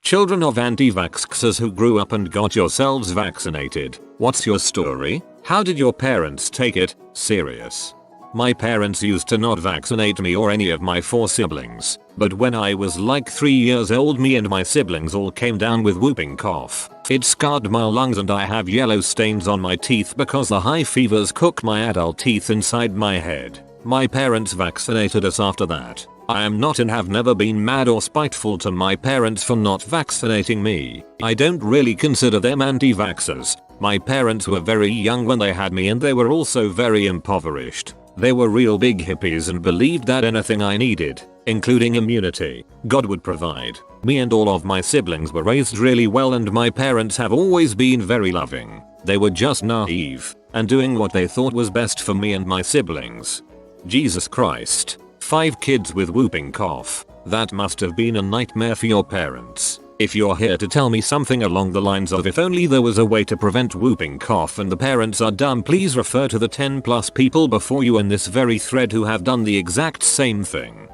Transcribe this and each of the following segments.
Children of anti-vaxxers who grew up and got yourselves vaccinated, what's your story? How did your parents take it? Serious. My parents used to not vaccinate me or any of my 4 siblings, but when I was like 3 years old me and my siblings all came down with whooping cough. It scarred my lungs and I have yellow stains on my teeth because the high fevers cook my adult teeth inside my head. My parents vaccinated us after that. I am not and have never been mad or spiteful to my parents for not vaccinating me. I don't really consider them anti-vaxxers. My parents were very young when they had me and they were also very impoverished. They were real big hippies and believed that anything I needed, including immunity, God would provide. Me and all of my siblings were raised really well and my parents have always been very loving. They were just naive and doing what they thought was best for me and my siblings. Jesus Christ. 5 kids with whooping cough. That must have been a nightmare for your parents. If you're here to tell me something along the lines of if only there was a way to prevent whooping cough and the parents are dumb, please refer to the 10+ people before you in this very thread who have done the exact same thing.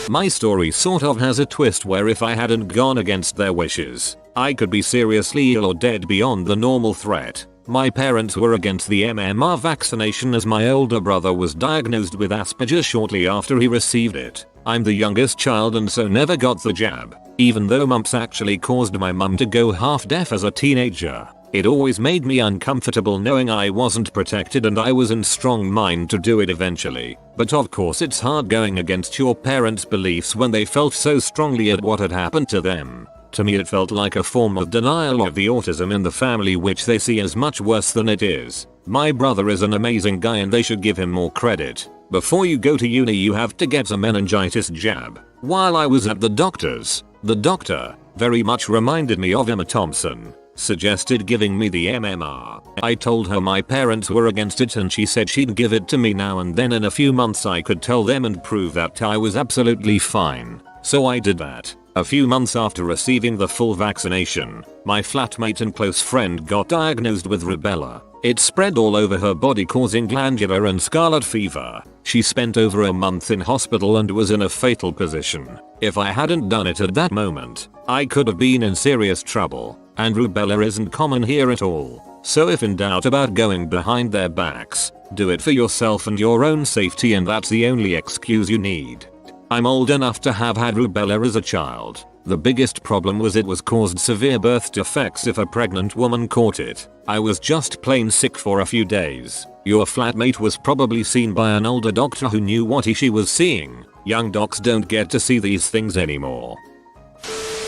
My story sort of has a twist where if I hadn't gone against their wishes, I could be seriously ill or dead beyond the normal threat. My parents were against the MMR vaccination as my older brother was diagnosed with Asperger's shortly after he received it. I'm the youngest child and so never got the jab. Even though mumps actually caused my mum to go half deaf as a teenager, it always made me uncomfortable knowing I wasn't protected and I was in strong mind to do it eventually. But of course it's hard going against your parents' beliefs when they felt so strongly at what had happened to them. To me it felt like a form of denial of the autism in the family which they see as much worse than it is. My brother is an amazing guy and they should give him more credit. Before you go to uni you have to get a meningitis jab. While I was at the doctor's, the doctor, very much reminded me of Emma Thompson, suggested giving me the MMR. I told her my parents were against it and she said she'd give it to me now and then in a few months I could tell them and prove that I was absolutely fine. So I did that. A few months after receiving the full vaccination, my flatmate and close friend got diagnosed with rubella. It spread all over her body causing glandular and scarlet fever. She spent over a month in hospital and was in a fatal position. If I hadn't done it at that moment, I could have been in serious trouble. And rubella isn't common here at all. So if in doubt about going behind their backs, do it for yourself and your own safety and that's the only excuse you need. I'm old enough to have had rubella as a child. The biggest problem was it was caused severe birth defects if a pregnant woman caught it. I was just plain sick for a few days. Your flatmate was probably seen by an older doctor who knew what she was seeing. Young docs don't get to see these things anymore.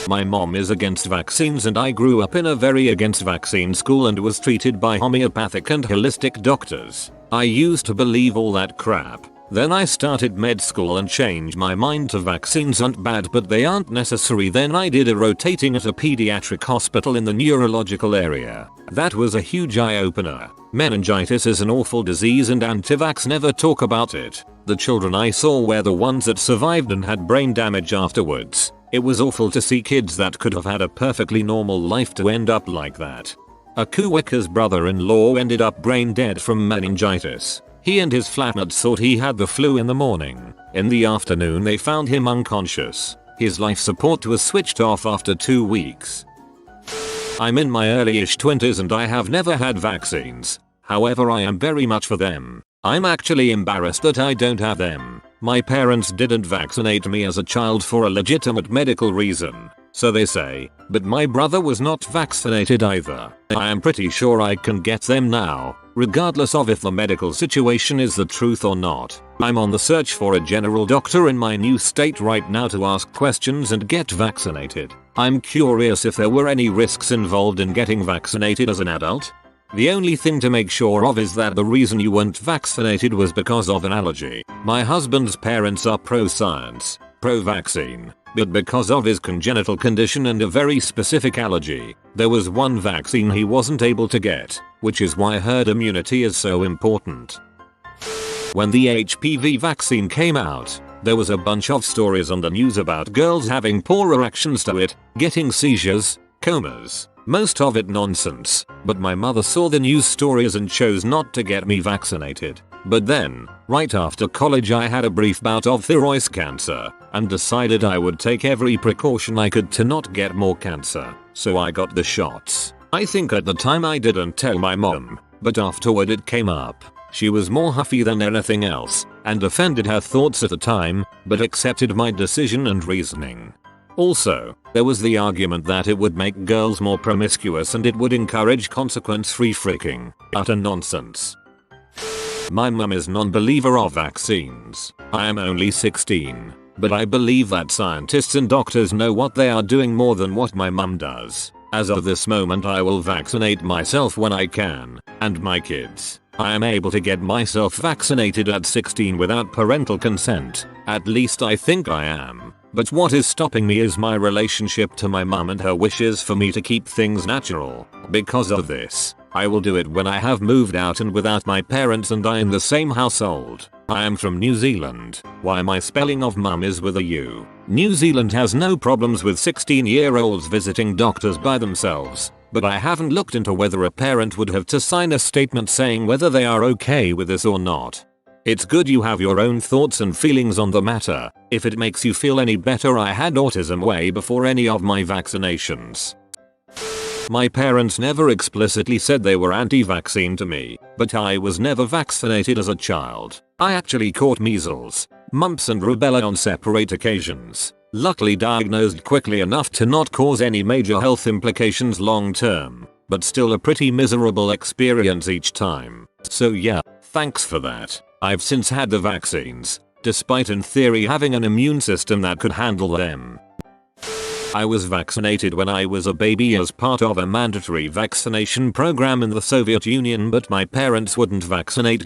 My mom is against vaccines and I grew up in a very against vaccine school and was treated by homeopathic and holistic doctors. I used to believe all that crap. Then I started med school and changed my mind to vaccines aren't bad but they aren't necessary. Then I did a rotating at a pediatric hospital in the neurological area. That was a huge eye-opener. Meningitis is an awful disease and anti-vax never talk about it. The children I saw were the ones that survived and had brain damage afterwards. It was awful to see kids that could have had a perfectly normal life to end up like that. A coworker's brother-in-law ended up brain dead from meningitis. He and his flatmate thought he had the flu in the morning. In the afternoon they found him unconscious. His life support was switched off after 2 weeks. I'm in my early-ish 20s and I have never had vaccines. However, I am very much for them. I'm actually embarrassed that I don't have them. My parents didn't vaccinate me as a child for a legitimate medical reason, so they say, but my brother was not vaccinated either. I am pretty sure I can get them now, regardless of if the medical situation is the truth or not. I'm on the search for a general doctor in my new state right now to ask questions and get vaccinated. I'm curious if there were any risks involved in getting vaccinated as an adult. The only thing to make sure of is that the reason you weren't vaccinated was because of an allergy. My husband's parents are pro-science, pro-vaccine, but because of his congenital condition and a very specific allergy, there was one vaccine he wasn't able to get, which is why herd immunity is so important. When the HPV vaccine came out, there was a bunch of stories on the news about girls having poor reactions to it, getting seizures, comas. Most of it nonsense, but my mother saw the news stories and chose not to get me vaccinated. But then, right after college I had a brief bout of thyroid cancer, and decided I would take every precaution I could to not get more cancer, so I got the shots. I think at the time I didn't tell my mom, but afterward it came up. She was more huffy than anything else, and defended her thoughts at the time, but accepted my decision and reasoning. Also, there was the argument that it would make girls more promiscuous and it would encourage consequence-free freaking. Utter nonsense. My mum is non-believer of vaccines. I am only 16, but I believe that scientists and doctors know what they are doing more than what my mum does. As of this moment I will vaccinate myself when I can, and my kids. I am able to get myself vaccinated at 16 without parental consent, at least I think I am. But what is stopping me is my relationship to my mum and her wishes for me to keep things natural. Because of this, I will do it when I have moved out and without my parents and I in the same household. I am from New Zealand. Why my spelling of mum is with a U. New Zealand has no problems with 16-year-olds visiting doctors by themselves, but I haven't looked into whether a parent would have to sign a statement saying whether they are okay with this or not. It's good you have your own thoughts and feelings on the matter. If it makes you feel any better, I had autism way before any of my vaccinations. My parents never explicitly said they were anti-vaccine to me, but I was never vaccinated as a child. I actually caught measles, mumps and rubella on separate occasions, luckily diagnosed quickly enough to not cause any major health implications long term, but still a pretty miserable experience each time. So yeah, thanks for that. I've since had the vaccines, despite in theory having an immune system that could handle them. I was vaccinated when I was a baby as part of a mandatory vaccination program in the Soviet Union, but my parents wouldn't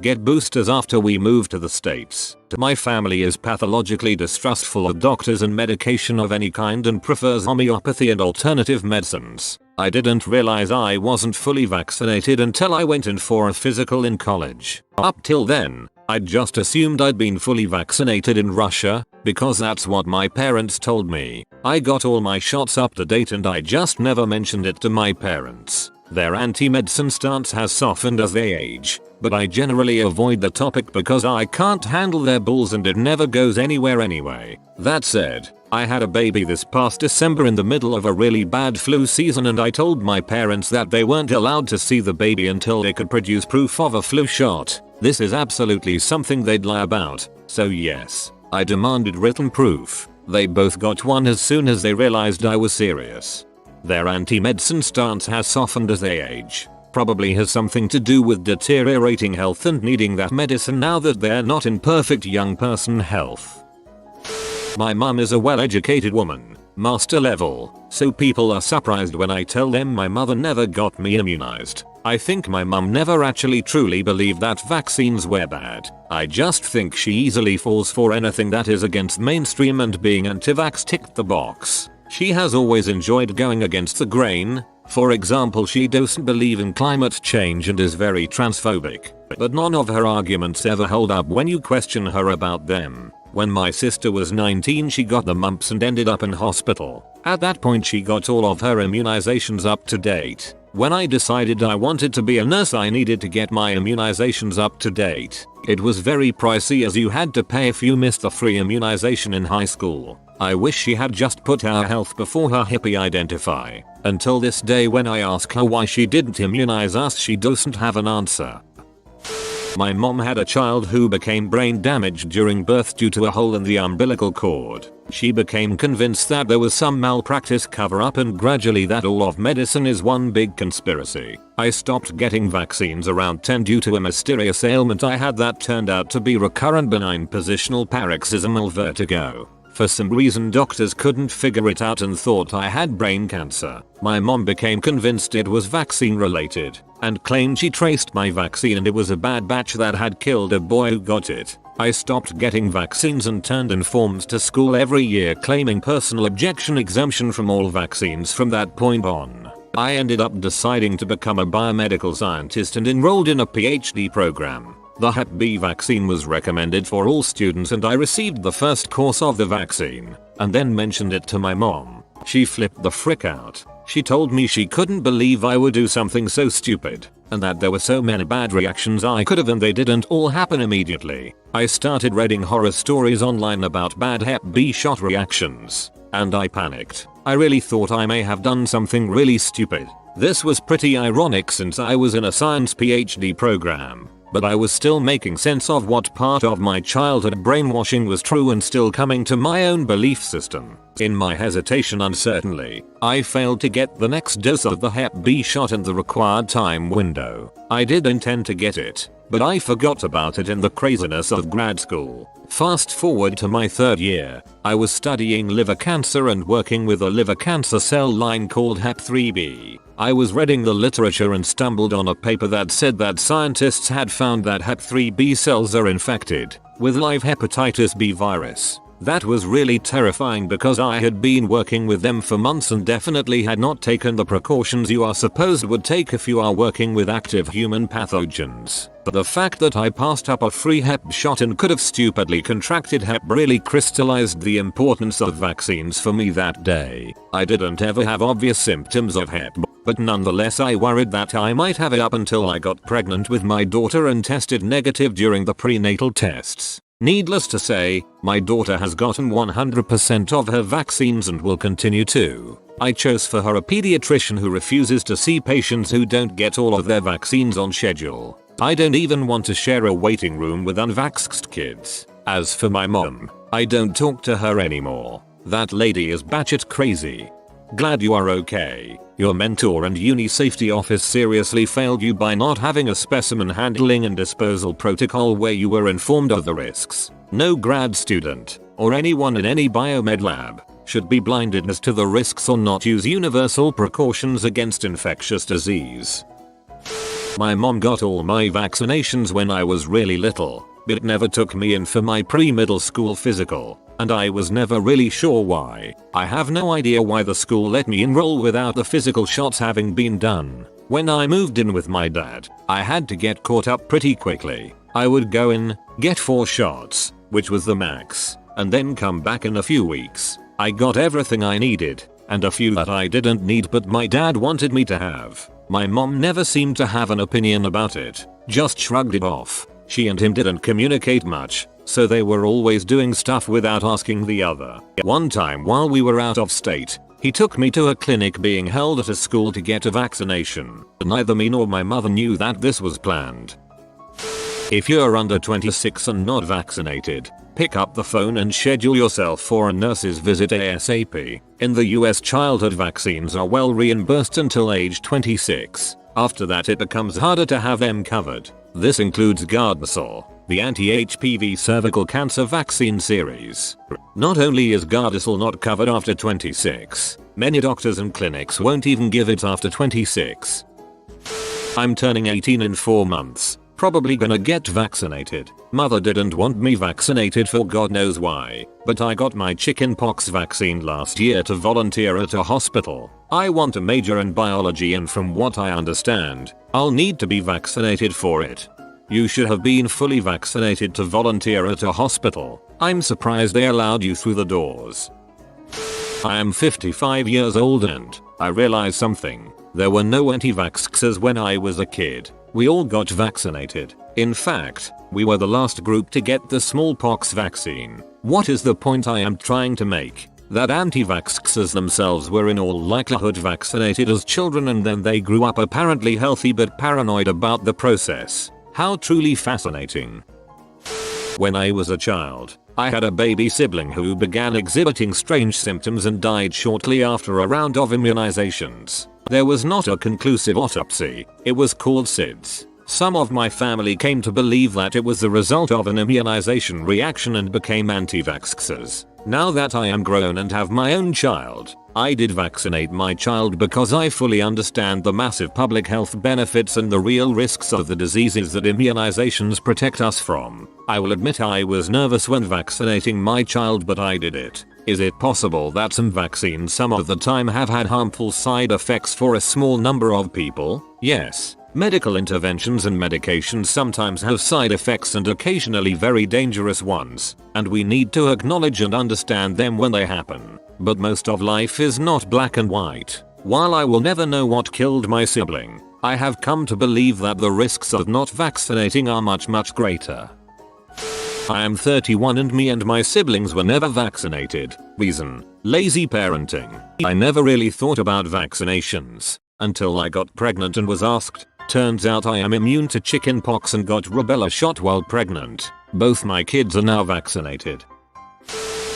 get boosters after we moved to the States. My family is pathologically distrustful of doctors and medication of any kind and prefers homeopathy and alternative medicines. I didn't realize I wasn't fully vaccinated until I went in for a physical in college. Up till then, I'd just assumed I'd been fully vaccinated in Russia, because that's what my parents told me. I got all my shots up to date and I just never mentioned it to my parents. Their anti-medicine stance has softened as they age, but I generally avoid the topic because I can't handle their bulls and it never goes anywhere anyway. That said, I had a baby this past December in the middle of a really bad flu season and I told my parents that they weren't allowed to see the baby until they could produce proof of a flu shot. This is absolutely something they'd lie about, so yes, I demanded written proof. They both got one as soon as they realized I was serious. Their anti-medicine stance has softened as they age. Probably has something to do with deteriorating health and needing that medicine now that they're not in perfect young person health. My mum is a well-educated woman, master level, so people are surprised when I tell them my mother never got me immunized. I think my mum never actually truly believed that vaccines were bad. I just think she easily falls for anything that is against mainstream and being anti-vax ticked the box. She has always enjoyed going against the grain. For example, she doesn't believe in climate change and is very transphobic, but none of her arguments ever hold up when you question her about them. When my sister was 19 she got the mumps and ended up in hospital. At that point she got all of her immunizations up to date. When I decided I wanted to be a nurse I needed to get my immunizations up to date. It was very pricey as you had to pay if you missed the free immunization in high school. I wish she had just put our health before her hippie identify. Until this day when I ask her why she didn't immunize us she doesn't have an answer. My mom had a child who became brain damaged during birth due to a hole in the umbilical cord. She became convinced that there was some malpractice cover-up and gradually that all of medicine is one big conspiracy. I stopped getting vaccines around 10 due to a mysterious ailment I had that turned out to be recurrent benign positional paroxysmal vertigo. For some reason doctors couldn't figure it out and thought I had brain cancer. My mom became convinced it was vaccine related and claimed she traced my vaccine and it was a bad batch that had killed a boy who got it. I stopped getting vaccines and turned in forms to school every year claiming personal objection exemption from all vaccines from that point on. I ended up deciding to become a biomedical scientist and enrolled in a PhD program. The Hep B vaccine was recommended for all students and I received the first course of the vaccine, and then mentioned it to my mom. She flipped the frick out. She told me she couldn't believe I would do something so stupid, and that there were so many bad reactions I could have and they didn't all happen immediately. I started reading horror stories online about bad Hep B shot reactions, and I panicked. I really thought I may have done something really stupid. This was pretty ironic since I was in a science PhD program, but I was still making sense of what part of my childhood brainwashing was true and still coming to my own belief system. In my hesitation uncertainly, I failed to get the next dose of the Hep B shot in the required time window. I did intend to get it, but I forgot about it in the craziness of grad school. Fast forward to my 3rd year, I was studying liver cancer and working with a liver cancer cell line called Hep3b. I was reading the literature and stumbled on a paper that said that scientists had found that Hep3b cells are infected with live hepatitis B virus. That was really terrifying because I had been working with them for months and definitely had not taken the precautions you are supposed would take if you are working with active human pathogens. But the fact that I passed up a free Hep shot and could have stupidly contracted Hep really crystallized the importance of vaccines for me that day. I didn't ever have obvious symptoms of Hep, but nonetheless I worried that I might have it up until I got pregnant with my daughter and tested negative during the prenatal tests. Needless to say, my daughter has gotten 100% of her vaccines and will continue to. I chose for her a pediatrician who refuses to see patients who don't get all of their vaccines on schedule. I don't even want to share a waiting room with unvaxxed kids. As for my mom, I don't talk to her anymore. That lady is batshit crazy. Glad you are okay. Your mentor and uni safety office seriously failed you by not having a specimen handling and disposal protocol where you were informed of the risks. No grad student, or anyone in any biomed lab, should be blinded as to the risks or not use universal precautions against infectious disease. My mom got all my vaccinations when I was really little, but never took me in for my pre-middle school physical. And I was never really sure why. I have no idea why the school let me enroll without the physical shots having been done. When I moved in with my dad, I had to get caught up pretty quickly. I would go in, get 4 shots, which was the max, and then come back in a few weeks. I got everything I needed, and a few that I didn't need but my dad wanted me to have. My mom never seemed to have an opinion about it, just shrugged it off. She and him didn't communicate much, so they were always doing stuff without asking the other. One time while we were out of state, he took me to a clinic being held at a school to get a vaccination. Neither me nor my mother knew that this was planned. If you're under 26 and not vaccinated, pick up the phone and schedule yourself for a nurse's visit ASAP. In the US, childhood vaccines are well reimbursed until age 26. After that it becomes harder to have them covered. This includes Gardasil, the anti-HPV cervical cancer vaccine series. Not only is Gardasil not covered after 26, many doctors and clinics won't even give it after 26. I'm turning 18 in 4 months. Probably gonna get vaccinated. Mother didn't want me vaccinated for God knows why, but I got my chickenpox vaccine last year to volunteer at a hospital. I want to major in biology and from what I understand, I'll need to be vaccinated for it. You should have been fully vaccinated to volunteer at a hospital. I'm surprised they allowed you through the doors. I am 55 years old and I realize something. There were no anti-vaxxers when I was a kid. We all got vaccinated. In fact, we were the last group to get the smallpox vaccine. What is the point I am trying to make? That anti-vaxxers themselves were in all likelihood vaccinated as children and then they grew up apparently healthy but paranoid about the process. How truly fascinating. When I was a child, I had a baby sibling who began exhibiting strange symptoms and died shortly after a round of immunizations. There was not a conclusive autopsy. It was called SIDS. Some of my family came to believe that it was the result of an immunization reaction and became anti-vaxxers. Now that I am grown and have my own child, I did vaccinate my child because I fully understand the massive public health benefits and the real risks of the diseases that immunizations protect us from. I will admit I was nervous when vaccinating my child, but I did it. Is it possible that some vaccines some of the time have had harmful side effects for a small number of people? Yes. Medical interventions and medications sometimes have side effects and occasionally very dangerous ones, and we need to acknowledge and understand them when they happen. But most of life is not black and white. While I will never know what killed my sibling, I have come to believe that the risks of not vaccinating are much greater. I am 31 and me and my siblings were never vaccinated. Reason: lazy parenting. I never really thought about vaccinations until I got pregnant and was asked. Turns out I am immune to chickenpox and got rubella shot while pregnant. Both my kids are now vaccinated.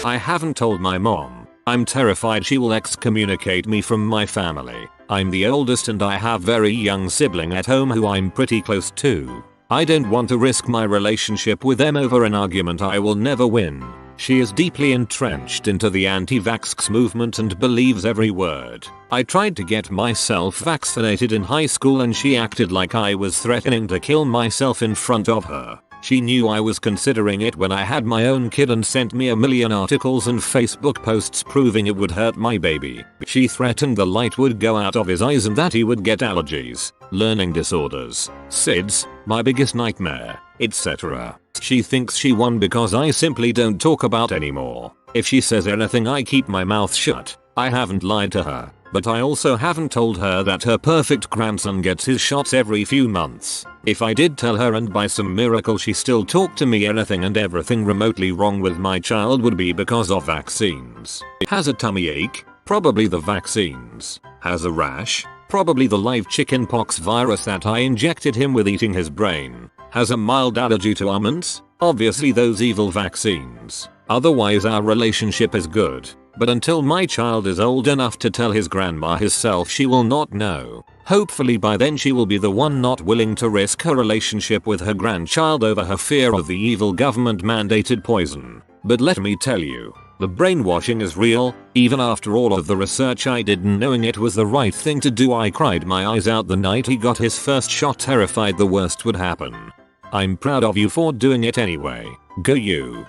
I haven't told my mom. I'm terrified she will excommunicate me from my family. I'm the oldest and I have very young sibling at home who I'm pretty close to. I don't want to risk my relationship with them over an argument I will never win. She is deeply entrenched into the anti-vax movement and believes every word. I tried to get myself vaccinated in high school and she acted like I was threatening to kill myself in front of her. She knew I was considering it when I had my own kid and sent me a million articles and Facebook posts proving it would hurt my baby. She threatened the light would go out of his eyes and that he would get allergies, learning disorders, SIDS, my biggest nightmare, etc. She thinks she won because I simply don't talk about anymore. If she says anything I keep my mouth shut. I haven't lied to her, but I also haven't told her that her perfect grandson gets his shots every few months. If I did tell her and by some miracle she still talked to me, anything and everything remotely wrong with my child would be because of vaccines. Has a tummy ache? Probably the vaccines. Has a rash? Probably the live chickenpox virus that I injected him with eating his brain. Has a mild allergy to almonds? Obviously those evil vaccines. Otherwise our relationship is good. But until my child is old enough to tell his grandma herself, she will not know. Hopefully by then she will be the one not willing to risk her relationship with her grandchild over her fear of the evil government mandated poison. But let me tell you, the brainwashing is real. Even after all of the research I did knowing it was the right thing to do, I cried my eyes out the night he got his first shot, terrified the worst would happen. I'm proud of you for doing it anyway. Go you.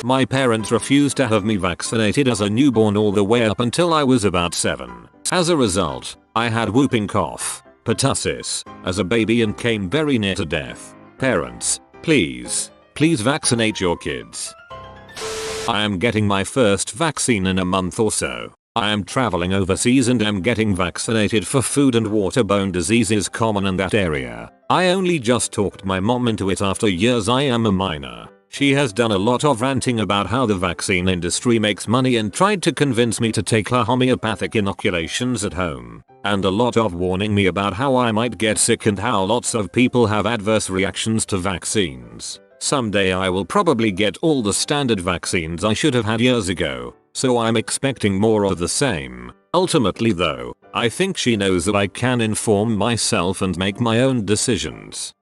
My parents refused to have me vaccinated as a newborn all the way up until I was about 7. As a result, I had whooping cough, pertussis, as a baby and came very near to death. Parents, please vaccinate your kids. I am getting my first vaccine in a month or so. I am traveling overseas and am getting vaccinated for food and waterborne diseases common in that area. I only just talked my mom into it after years. I am a minor. She has done a lot of ranting about how the vaccine industry makes money and tried to convince me to take her homeopathic inoculations at home. And a lot of warning me about how I might get sick and how lots of people have adverse reactions to vaccines. Someday I will probably get all the standard vaccines I should have had years ago, so I'm expecting more of the same. Ultimately though, I think she knows that I can inform myself and make my own decisions.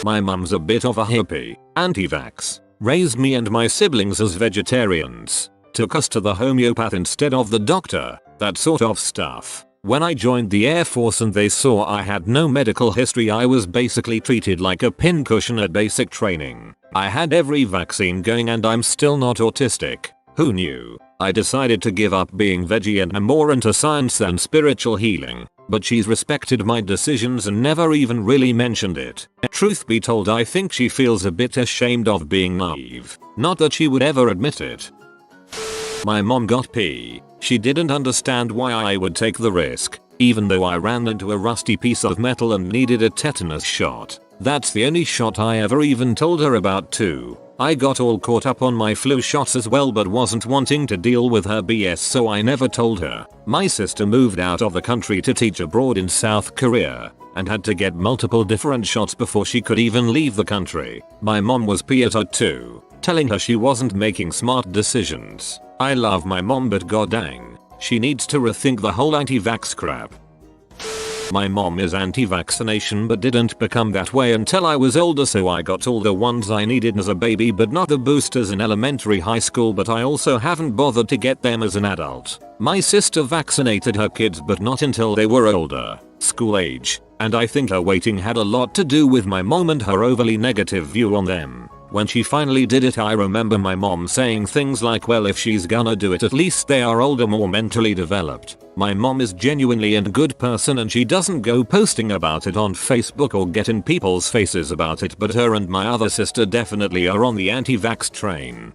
My mum's a bit of a hippie, anti-vax, raised me and my siblings as vegetarians, took us to the homeopath instead of the doctor, that sort of stuff. When I joined the Air Force and they saw I had no medical history, I was basically treated like a pincushion at basic training. I had every vaccine going and I'm still not autistic. Who knew? I decided to give up being veggie and am more into science than spiritual healing. But she's respected my decisions and never even really mentioned it. Truth be told, I think she feels a bit ashamed of being naive. Not that she would ever admit it. My mom got pee. She didn't understand why I would take the risk, even though I ran into a rusty piece of metal and needed a tetanus shot. That's the only shot I ever even told her about too. I got all caught up on my flu shots as well, but wasn't wanting to deal with her BS, so I never told her. My sister moved out of the country to teach abroad in South Korea and had to get multiple different shots before she could even leave the country. My mom was pissed at her too, telling her she wasn't making smart decisions. I love my mom, but goddang, she needs to rethink the whole anti-vax crap. My mom is anti-vaccination but didn't become that way until I was older, so I got all the ones I needed as a baby but not the boosters in elementary high school, but I also haven't bothered to get them as an adult. My sister vaccinated her kids but not until they were older, school age, and I think her waiting had a lot to do with my mom and her overly negative view on them. When she finally did it, I remember my mom saying things like, well, if she's gonna do it, at least they are older, more mentally developed. My mom is genuinely a good person and she doesn't go posting about it on Facebook or get in people's faces about it, but her and my other sister definitely are on the anti-vax train.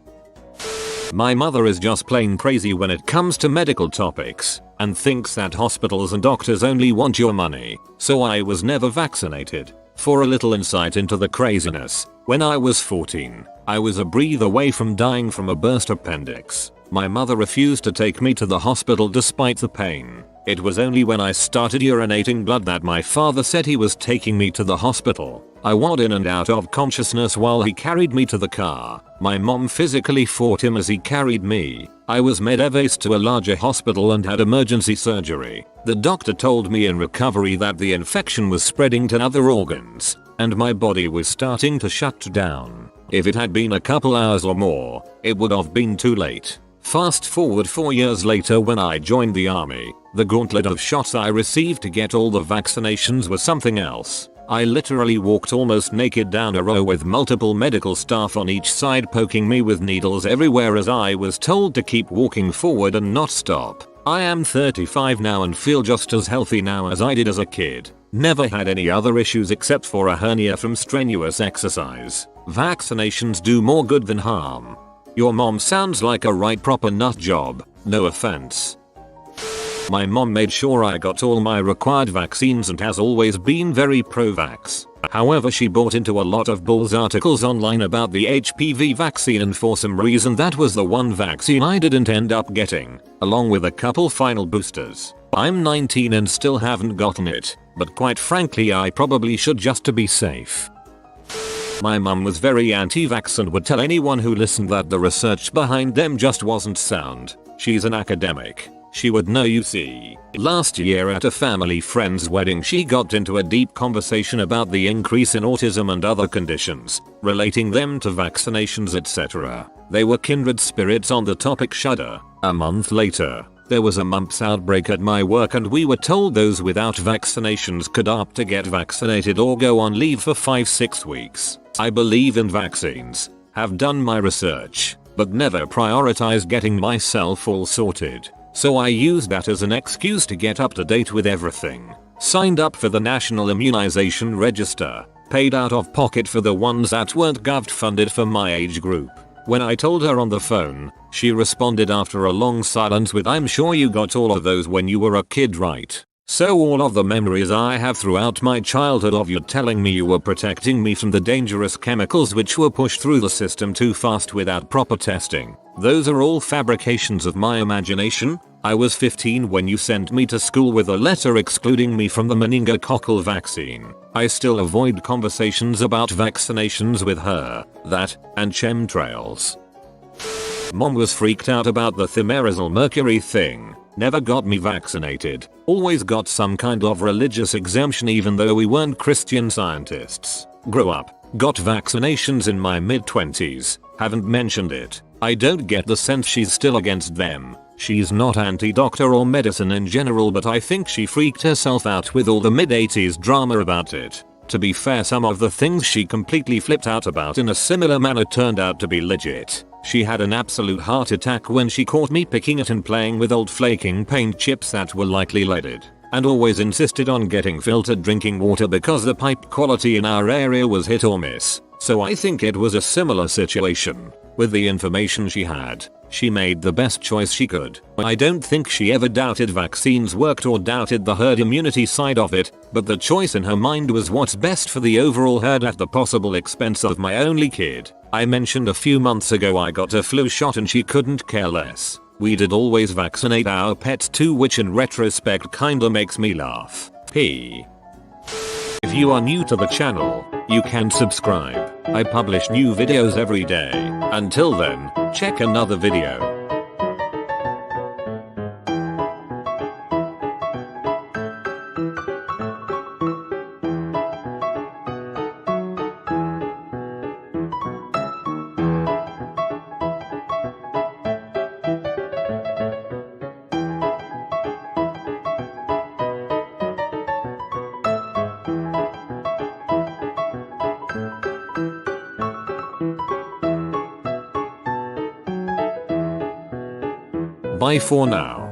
My mother is just plain crazy when it comes to medical topics and thinks that hospitals and doctors only want your money, so I was never vaccinated. For a little insight into the craziness, when I was 14, I was a breath away from dying from a burst appendix. My mother refused to take me to the hospital despite the pain. It was only when I started urinating blood that my father said he was taking me to the hospital. I wad in and out of consciousness while he carried me to the car. My mom physically fought him as he carried me. I was medevaced to a larger hospital and had emergency surgery. The doctor told me in recovery that the infection was spreading to other organs, and my body was starting to shut down. If it had been a couple hours or more, it would have been too late. Fast forward 4 years later when I joined the army, the gauntlet of shots I received to get all the vaccinations was something else. I literally walked almost naked down a row with multiple medical staff on each side poking me with needles everywhere as I was told to keep walking forward and not stop. I am 35 now and feel just as healthy now as I did as a kid. Never had any other issues except for a hernia from strenuous exercise. Vaccinations do more good than harm. Your mom sounds like a right proper nut job, no offense. My mom made sure I got all my required vaccines and has always been very pro-vax. However, she bought into a lot of bulls articles online about the HPV vaccine, and for some reason that was the one vaccine I didn't end up getting, along with a couple final boosters. I'm 19 and still haven't gotten it, but quite frankly I probably should just to be safe. My mum was very anti-vax and would tell anyone who listened that the research behind them just wasn't sound. She's an academic. She would know, you see. Last year at a family friend's wedding she got into a deep conversation about the increase in autism and other conditions, relating them to vaccinations, etc. They were kindred spirits on the topic. Shudder. A month later, there was a mumps outbreak at my work and we were told those without vaccinations could opt to get vaccinated or go on leave for 5-6 weeks. I believe in vaccines, have done my research, but never prioritized getting myself all sorted. So I used that as an excuse to get up to date with everything. Signed up for the National Immunization Register, paid out of pocket for the ones that weren't gov funded for my age group. When I told her on the phone, she responded after a long silence with, "I'm sure you got all of those when you were a kid, right? So all of the memories I have throughout my childhood of you telling me you were protecting me from the dangerous chemicals which were pushed through the system too fast without proper testing, those are all fabrications of my imagination. I was 15 when you sent me to school with a letter excluding me from the meningococcal vaccine. I still avoid conversations about vaccinations with her, that, and chemtrails." Mom was freaked out about the thimerosal mercury thing. Never got me vaccinated. Always got some kind of religious exemption even though we weren't Christian Scientists. Grew up, got vaccinations in my mid-20s. Haven't mentioned it. I don't get the sense she's still against them. She's not anti-doctor or medicine in general, but I think she freaked herself out with all the mid-80s drama about it. To be fair, some of the things she completely flipped out about in a similar manner turned out to be legit. She had an absolute heart attack when she caught me picking at and playing with old flaking paint chips that were likely leaded, and always insisted on getting filtered drinking water because the pipe quality in our area was hit or miss. So I think it was a similar situation. With the information she had, she made the best choice she could. I don't think she ever doubted vaccines worked or doubted the herd immunity side of it, but the choice in her mind was what's best for the overall herd at the possible expense of my only kid. I mentioned a few months ago I got a flu shot and she couldn't care less. We did always vaccinate our pets too, which in retrospect kinda makes me laugh. If you are new to the channel, you can subscribe. I publish new videos every day. Until then, check another video. Bye for now.